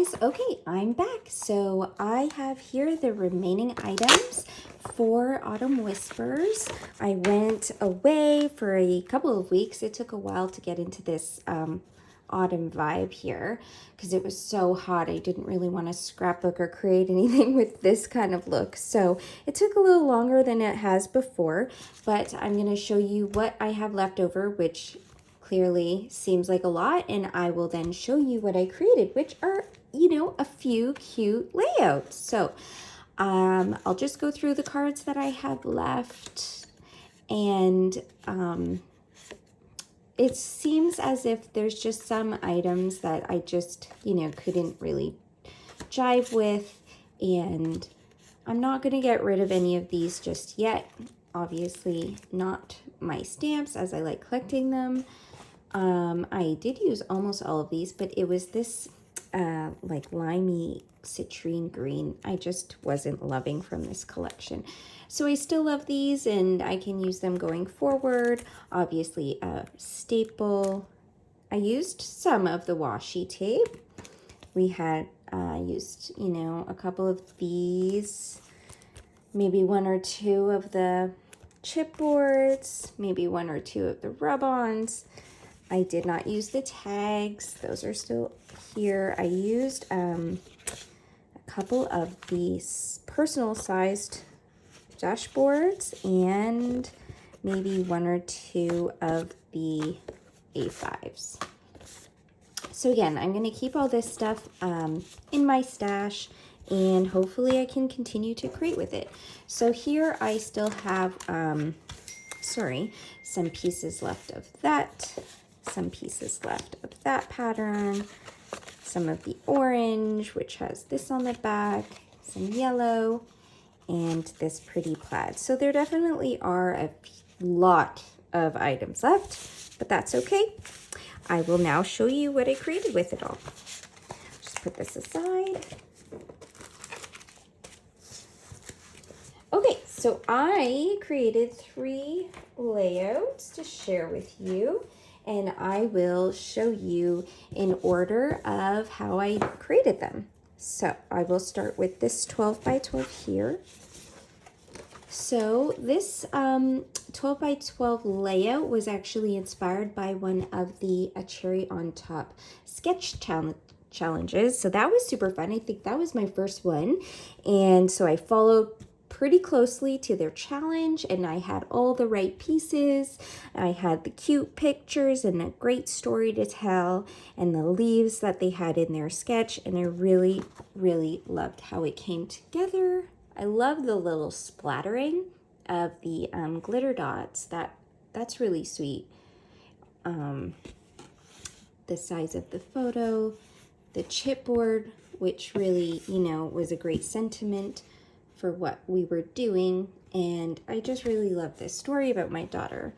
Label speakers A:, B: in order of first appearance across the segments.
A: guys. Okay, I'm back. So I have here the remaining items for Autumn Whispers. I went away for a couple of weeks. It took a while to get into this autumn vibe here because it was so hot. I didn't really want to scrapbook or create anything with this kind of look. So it took a little longer than it has before, but I'm going to show you what I have left over, which clearly seems like a lot, and I will then show you what I created, which are, you know, a few cute layouts. So I'll just go through the cards that I have left, and it seems as if there's just some items that I just, you know, couldn't really jive with, and I'm not going to get rid of any of these just yet. Obviously not my stamps, as I like collecting them. I did use almost all of these, but it was this like limey citrine green I just wasn't loving from this collection. So I still love these and I can use them going forward. Obviously a staple. I used some of the washi tape. We had used, you know, a couple of these, maybe one or two of the chipboards, maybe one or two of the rub-ons. I did not use the tags. Those are still here. I used a couple of these personal sized dashboards and maybe one or two of the A5s. So again, I'm going to keep all this stuff in my stash, and hopefully I can continue to create with it. So here I still have, some pieces left of that. Some pieces left of that pattern, some of the orange, which has this on the back, some yellow, and this pretty plaid. So there definitely are a lot of items left, but that's okay. I will now show you what I created with it all. Just put this aside. Okay, so I created 3 layouts to share with you, and I will show you in order of how I created them. So I will start with this 12 by 12 here. So this 12 by 12 layout was actually inspired by one of the A Cherry on Top sketch challenges. So that was super fun. I think that was my first one. And so I followed pretty closely to their challenge, and I had all the right pieces. I had the cute pictures and a great story to tell, and the leaves that they had in their sketch, and I really, really loved how it came together. I love the little splattering of the glitter dots. That's really sweet. The size of the photo, the chipboard, which really, you know, was a great sentiment for what we were doing. And I just really love this story about my daughter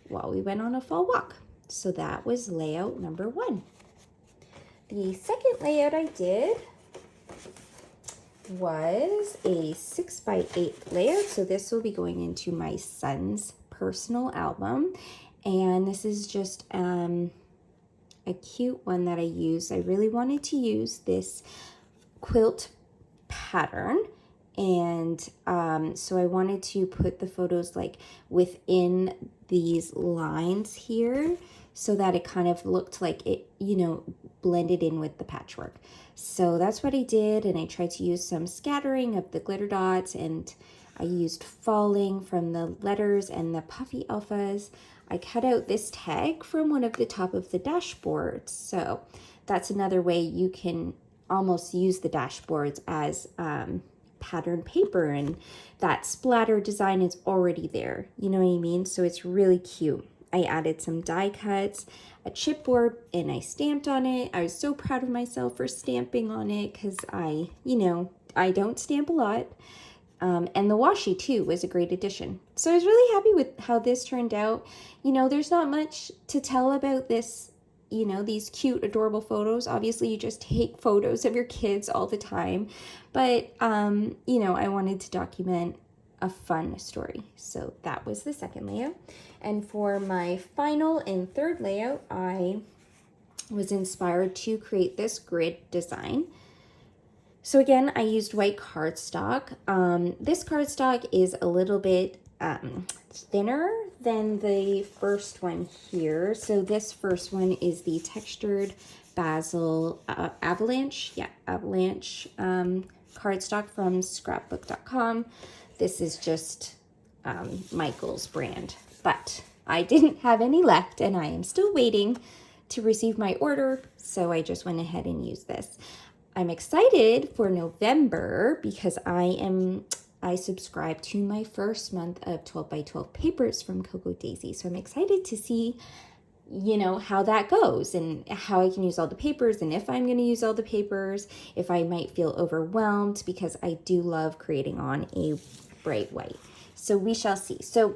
A: while we went on a fall walk. So that was layout number 1. The second layout I did was a 6 by 8 layout. So this will be going into my son's personal album. And this is just a cute one that I used. I really wanted to use this quilt pattern, and so I wanted to put the photos like within these lines here so that it kind of looked like it, you know, blended in with the patchwork. So that's what I did, and I tried to use some scattering of the glitter dots, and I used falling from the letters and the puffy alphas. I cut out this tag from one of the top of the dashboards. So that's another way you can almost use the dashboards as pattern paper, and that splatter design is already there. You know what I mean? So it's really cute. I added some die cuts, a chipboard, and I stamped on it. I was so proud of myself for stamping on it because I don't stamp a lot. And the washi too was a great addition. So I was really happy with how this turned out. You know, there's not much to tell about this, you know, these cute, adorable photos. Obviously, you just take photos of your kids all the time. But, you know, I wanted to document a fun story. So that was the second layout. And for my final and third layout, I was inspired to create this grid design. So again, I used white cardstock. This cardstock is a little bit thinner than the first one here. So this first one is the textured basil avalanche. Yeah, avalanche cardstock from scrapbook.com. This is just Michael's brand, but I didn't have any left and I am still waiting to receive my order, so I just went ahead and used this. I'm excited for November because I subscribe to my first month of 12 by 12 papers from Cocoa Daisy. So I'm excited to see, how that goes and how I can use all the papers and if I'm going to use all the papers, if I might feel overwhelmed, because I do love creating on a bright white. So we shall see. So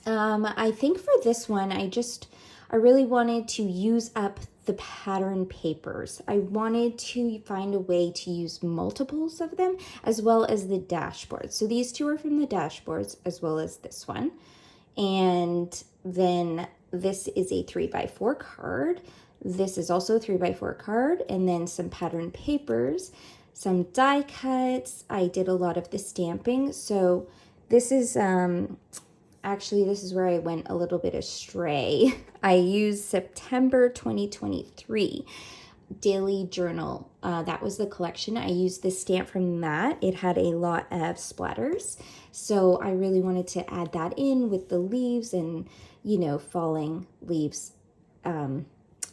A: I think for this one, I really wanted to use up the pattern papers. I wanted to find a way to use multiples of them as well as the dashboards. So these two are from the dashboards as well as this one. And then this is a 3x4 card. This is also a 3x4 card, and then some pattern papers, some die cuts. I did a lot of the stamping. So this is actually, this is where I went a little bit astray. I used September 2023 Daily Journal. That was the collection. I used the stamp from that. It had a lot of splatters. So I really wanted to add that in with the leaves and, falling leaves.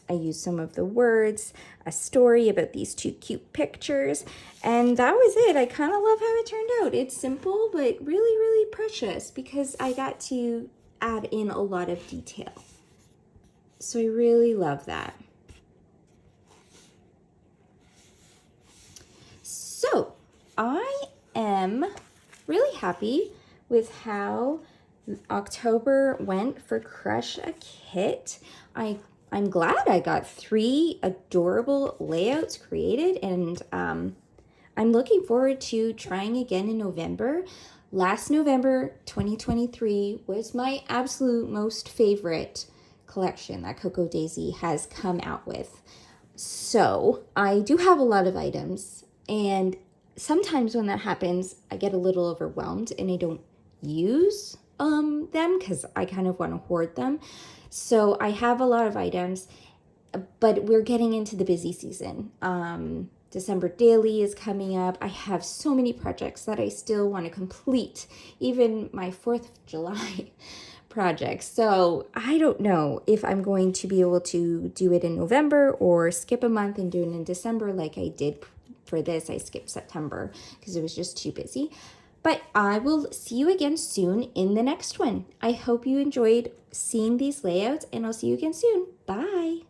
A: I used some of the words, a story about these two cute pictures, and that was it. I kind of love how it turned out. It's simple, but really, really precious because I got to add in a lot of detail. So I really love that. So I am really happy with how October went for Crush a Kit. I'm glad I got 3 adorable layouts created, and I'm looking forward to trying again in November. Last November 2023 was my absolute most favorite collection that Cocoa Daisy has come out with. So I do have a lot of items, and sometimes when that happens, I get a little overwhelmed and I don't use them because I kind of want to hoard them. So I have a lot of items, but we're getting into the busy season. December Daily is coming up. I have so many projects that I still want to complete, even my 4th of July projects. So I don't know if I'm going to be able to do it in November or skip a month and do it in December like I did for this. I skipped September because it was just too busy. But I will see you again soon in the next one. I hope you enjoyed seeing these layouts, and I'll see you again soon. Bye.